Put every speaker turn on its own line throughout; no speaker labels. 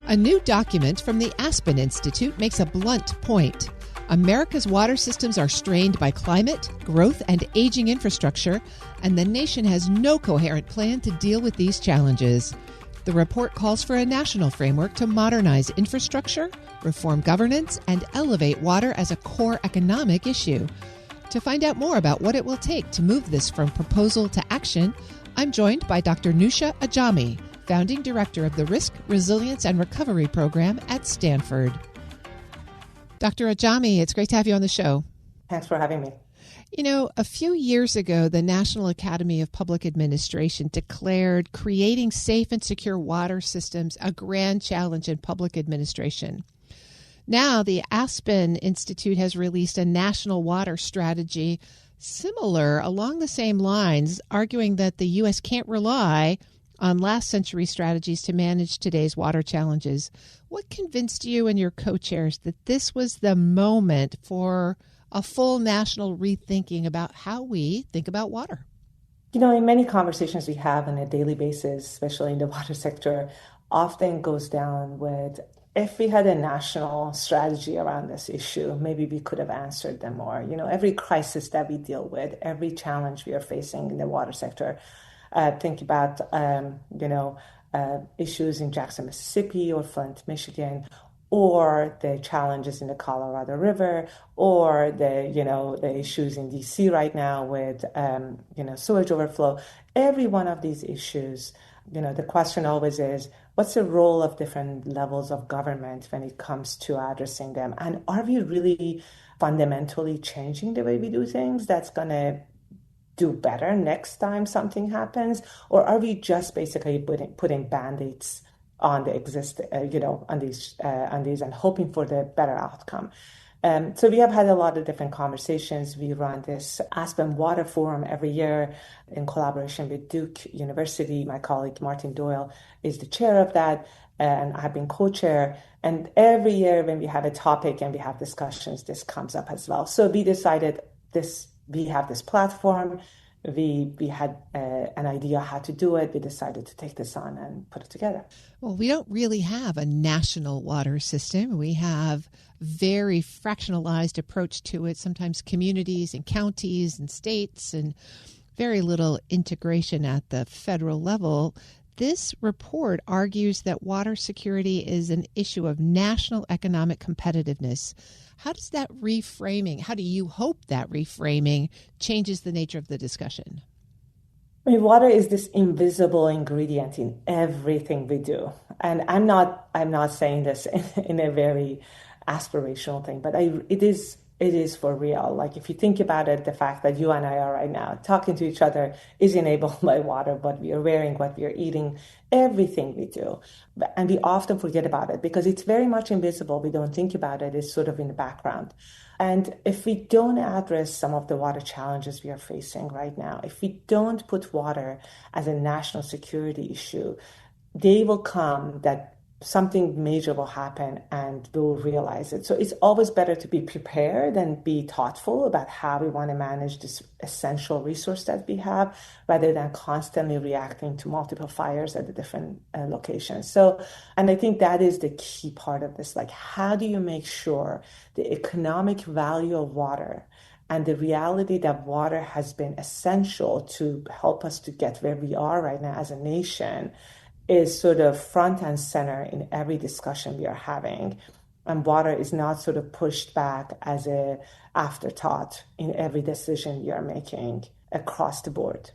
A new document from the Aspen Institute makes a blunt point. America's water systems are strained by climate, growth, and aging infrastructure, and the nation has no coherent plan to deal with these challenges. The report calls for a national framework to modernize infrastructure, reform governance, and elevate water as a core economic issue. To find out more about what it will take to move this from proposal to action, I'm joined by Dr. Newsha Ajami, Founding Director of the Risk, Resilience, and Recovery Program at Stanford. Dr. Ajami, it's great to have you on the show.
Thanks for having me.
You know, a few years ago, the National Academy of Public Administration declared creating safe and secure water systems a grand challenge in public administration. Now, the Aspen Institute has released a national water strategy similar along the same lines, arguing that the U.S. can't rely on last century strategies to manage today's water challenges. What convinced you and your co-chairs that this was the moment for a full national rethinking about how we think about water?
You know, in many conversations we have on a daily basis, especially in the water sector, often goes down with, if we had a national strategy around this issue, maybe we could have answered them more. You know, every crisis that we deal with, every challenge we are facing in the water sector, think about, issues in Jackson, Mississippi, or Flint, Michigan, or the challenges in the Colorado River, or the issues in DC right now with, sewage overflow. Every one of these issues, the question always is, what's the role of different levels of government when it comes to addressing them? And are we really fundamentally changing the way we do things that's going to do better next time something happens? Or are we just basically putting Band-Aids on the on these and hoping for the better outcome? So we have had a lot of different conversations. We run this Aspen Water Forum every year in collaboration with Duke University. My colleague Martin Doyle is the chair of that, and I've been co-chair. And every year when we have a topic and we have discussions, this comes up as well. So we decided we have this platform. We had an idea how to do it. We decided to take this on and put it together.
Well, we don't really have a national water system. We have very fractionalized approach to it, sometimes communities and counties and states, and very little integration at the federal level. This report argues that water security is an issue of national economic competitiveness. How does that reframing, how do you hope that reframing changes the nature of the discussion?
I mean, water is this invisible ingredient in everything we do. And I'm not saying this in a very aspirational thing, but it is for real. Like, if you think about it, the fact that you and I are right now talking to each other is enabled by water, what we are wearing, what we are eating, everything we do. And we often forget about it because it's very much invisible. We don't think about it. It's sort of in the background. And if we don't address some of the water challenges we are facing right now, if we don't put water as a national security issue, day will come that something major will happen and we'll realize it. So it's always better to be prepared and be thoughtful about how we want to manage this essential resource that we have, rather than constantly reacting to multiple fires at the different locations. So, and I think that is the key part of this. Like, how do you make sure the economic value of water and the reality that water has been essential to help us to get where we are right now as a nation is sort of front and center in every discussion we are having. And water is not sort of pushed back as an afterthought in every decision we are making across the board.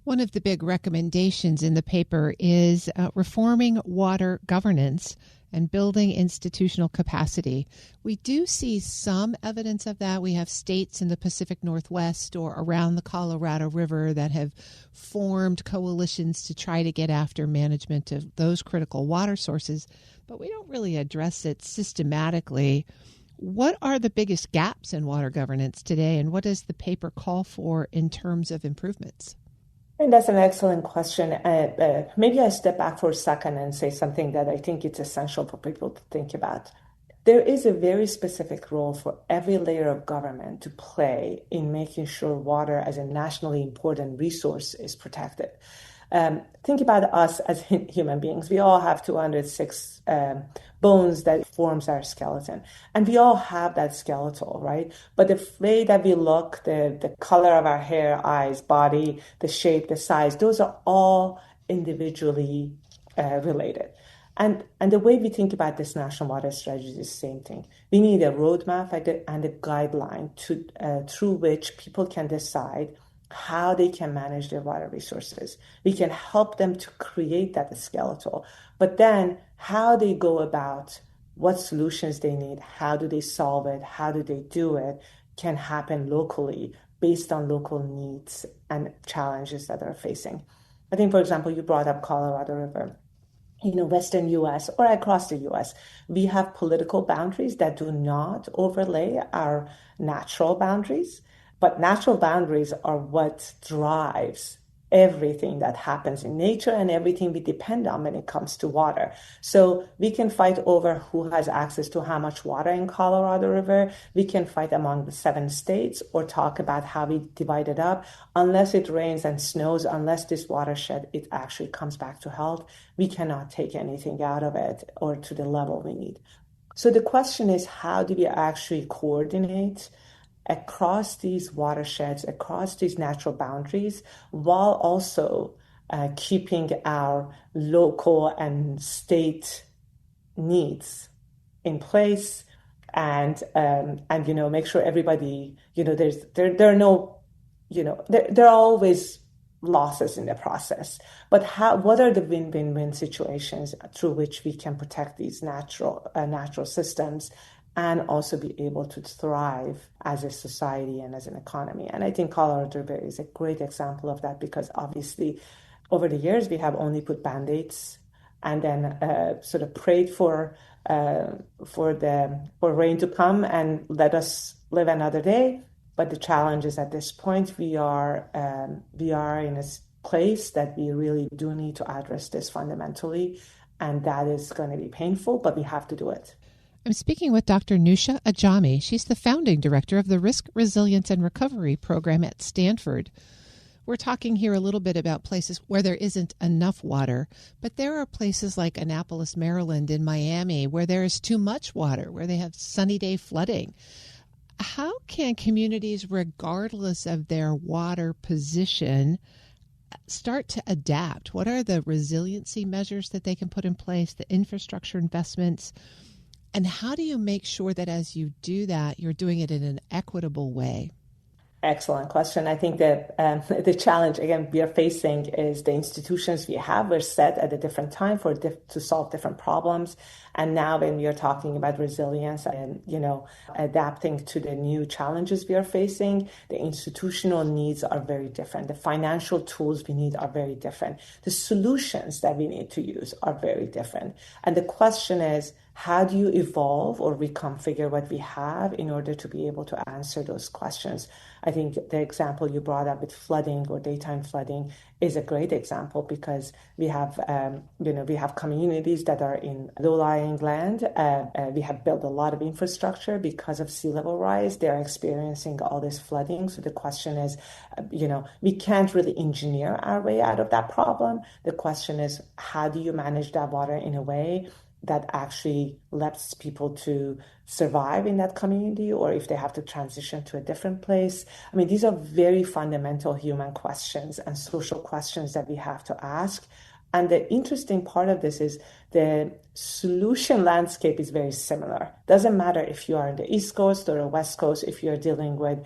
One of the big recommendations in the paper is reforming water governance and building institutional capacity. We do see some evidence of that. We have states in the Pacific Northwest or around the Colorado River that have formed coalitions to try to get after management of those critical water sources, but we don't really address it systematically. What are the biggest gaps in water governance today, and what does the paper call for in terms of improvements?
And that's an excellent question. Maybe I step back for a second and say something that I think it's essential for people to think about. There is a very specific role for every layer of government to play in making sure water as a nationally important resource is protected. Think about us as human beings. We all have 206 bones that forms our skeleton. And we all have that skeletal, right? But the way that we look, the color of our hair, eyes, body, the shape, the size, those are all individually related. And the way we think about this national water strategy is the same thing. We need a roadmap and a guideline through which people can decide how they can manage their water resources. We can help them to create that skeletal, but then how they go about what solutions they need, how do they solve it, how do they do it, can happen locally based on local needs and challenges that they're facing. I think, for example, you brought up Colorado River. Western US or across the US, we have political boundaries that do not overlay our natural boundaries. But natural boundaries are what drives everything that happens in nature and everything we depend on when it comes to water. So we can fight over who has access to how much water in Colorado River. We can fight among the 7 states or talk about how we divide it up. Unless it rains and snows, unless this watershed, it actually comes back to health, we cannot take anything out of it or to the level we need. So the question is, how do we actually coordinate across these watersheds, across these natural boundaries, while also keeping our local and state needs in place, and make sure everybody, there are no, there are always losses in the process, but what are the win-win-win situations through which we can protect these natural systems and also be able to thrive as a society and as an economy. And I think Colorado River is a great example of that, because obviously over the years we have only put Band-Aids and then sort of prayed for rain to come and let us live another day. But the challenge is, at this point, we are in a place that we really do need to address this fundamentally, and that is going to be painful, but we have to do it.
I'm speaking with Dr. Newsha Ajami. She's the founding director of the Risk, Resilience, and Recovery program at Stanford. We're talking here a little bit about places where there isn't enough water, but there are places like Annapolis, Maryland, and Miami where there is too much water, where they have sunny day flooding. How can communities, regardless of their water position, start to adapt? What are the resiliency measures that they can put in place, the infrastructure investments? And how do you make sure that as you do that, you're doing it in an equitable way?
Excellent question. I think that the challenge, again, we are facing is the institutions we have were set at a different time to solve different problems. And now when we are talking about resilience and, adapting to the new challenges we are facing, the institutional needs are very different. The financial tools we need are very different. The solutions that we need to use are very different. And the question is, how do you evolve or reconfigure what we have in order to be able to answer those questions? I think the example you brought up with flooding or daytime flooding is a great example, because we have, we have communities that are in low-lying land. We have built a lot of infrastructure because of sea level rise. They're experiencing all this flooding. So the question is, we can't really engineer our way out of that problem. The question is, how do you manage that water in a way that actually lets people to survive in that community, or if they have to transition to a different place? I mean, these are very fundamental human questions and social questions that we have to ask. And the interesting part of this is the solution landscape is very similar. Doesn't matter if you are in the East Coast or the West Coast, if you're dealing with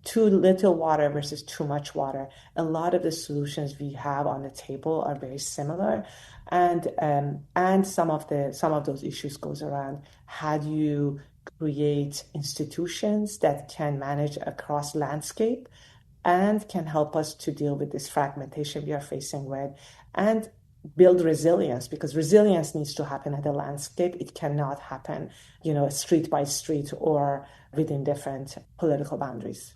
too little water versus too much water. A lot of the solutions we have on the table are very similar. And some of those issues goes around, how do you create institutions that can manage across landscape and can help us to deal with this fragmentation we are facing with, and build resilience, because resilience needs to happen at the landscape. It cannot happen, street by street or within different political boundaries.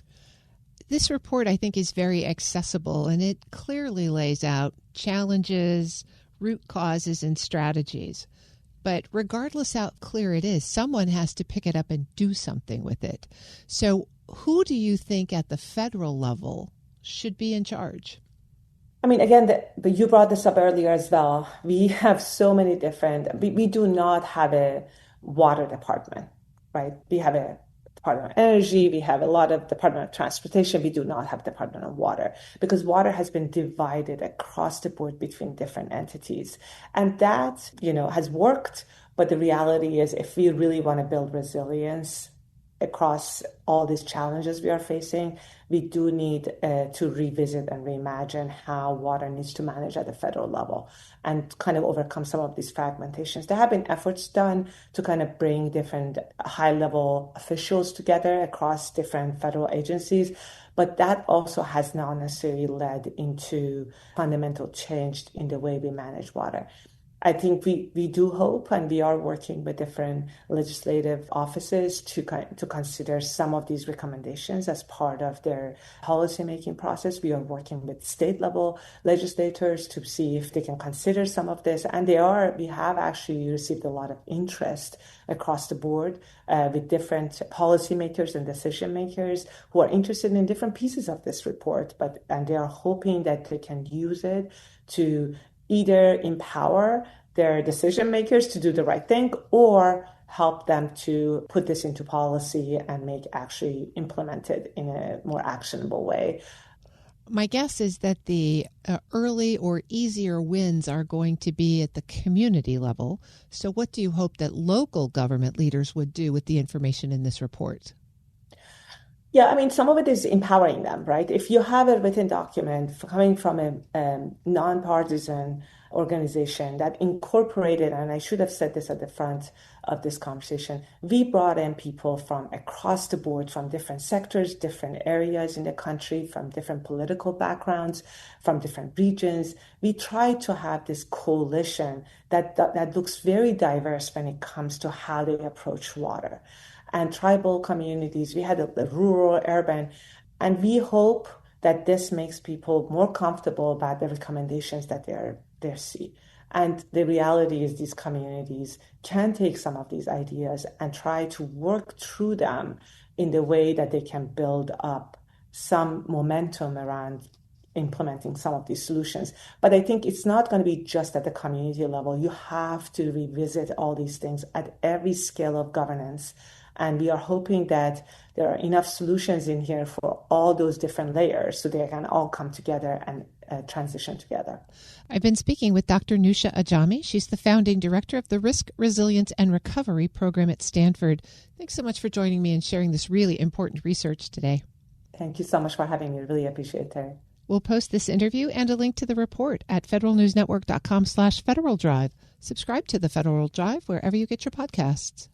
This report, I think, is very accessible, and it clearly lays out challenges, root causes, and strategies. But regardless how clear it is, someone has to pick it up and do something with it. So who do you think at the federal level should be in charge?
I mean, again, you brought this up earlier as well. We have so many we do not have a water department, right? We have a Department of Energy, we have a lot of Department of Transportation. We do not have Department of Water because water has been divided across the board between different entities. And that, has worked. But the reality is, if we really want to build resilience across all these challenges we are facing, we do need to revisit and reimagine how water needs to manage at the federal level and kind of overcome some of these fragmentations. There have been efforts done to kind of bring different high level officials together across different federal agencies, but that also has not necessarily led into fundamental change in the way we manage water. I think we do hope, and we are working with different legislative offices to consider some of these recommendations as part of their policymaking process. We are working with state level legislators to see if they can consider some of this, and we have actually received a lot of interest across the board with different policymakers and decision makers who are interested in different pieces of this report, and they are hoping that they can use it to either empower their decision makers to do the right thing or help them to put this into policy and actually implement it in a more actionable way.
My guess is that the early or easier wins are going to be at the community level. So what do you hope that local government leaders would do with the information in this report?
Yeah, I mean, some of it is empowering them, right? If you have a written document coming from a nonpartisan organization that incorporated, and I should have said this at the front of this conversation, we brought in people from across the board, from different sectors, different areas in the country, from different political backgrounds, from different regions. We tried to have this coalition that looks very diverse when it comes to how they approach water. And tribal communities, we had the rural, urban, and we hope that this makes people more comfortable about the recommendations that they see. And the reality is these communities can take some of these ideas and try to work through them in the way that they can build up some momentum around implementing some of these solutions. But I think it's not going to be just at the community level. You have to revisit all these things at every scale of governance. And we are hoping that there are enough solutions in here for all those different layers so they can all come together and transition together.
I've been speaking with Dr. Newsha Ajami. She's the founding director of the Risk, Resilience, and Recovery program at Stanford. Thanks so much for joining me and sharing this really important research today.
Thank you so much for having me. Really appreciate it, Terry.
We'll post this interview and a link to the report at federalnewsnetwork.com/Federal Drive. Subscribe to the Federal Drive wherever you get your podcasts.